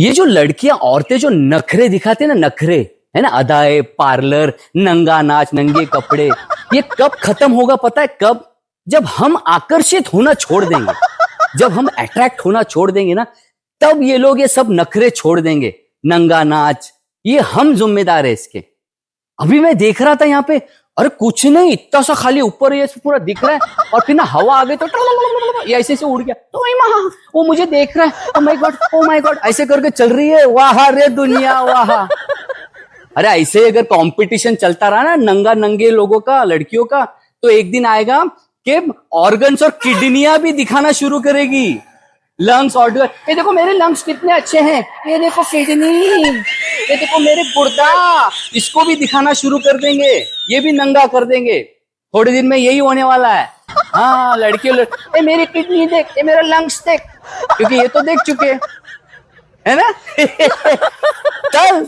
ये जो लड़कियां औरतें जो नखरे दिखाते हैं ना, नखरे है ना, अदाए, पार्लर, नंगा नाच, नंगे कपड़े, ये कब खत्म होगा पता है? कब? जब हम आकर्षित होना छोड़ देंगे, जब हम अट्रैक्ट होना छोड़ देंगे ना, तब ये लोग ये सब नखरे छोड़ देंगे। नंगा नाच, ये हम जिम्मेदार है इसके। अभी मैं देख रहा था यहाँ पे, अरे कुछ नहीं, इतना सा खाली ऊपर ये पूरा दिख रहा है, और फिर ना हवा आ गई तो ये ऐसे से उड़ गया, तो वो मुझे देख रहा है, oh my God, oh my God, ऐसे करके चल रही है। वाह रे दुनिया, वाह। अरे ऐसे अगर कंपटीशन चलता रहा ना नंगा नंगे लोगों का, लड़कियों का, तो एक दिन आएगा कि ऑर्गन्स और किडनियां भी दिखाना शुरू करेगी। लंग्स, ऑर्गन, ये देखो मेरे लंग्स कितने अच्छे हैं, ये देखो किडनी, ये देखो मेरे गुर्दा, इसको भी दिखाना शुरू कर देंगे, ये भी नंगा कर देंगे। थोड़े दिन में यही होने वाला है। हाँ, लड़के ये मेरी किडनी देख, ये मेरा लंग्स देख, क्योंकि ये तो देख चुके है ना। चल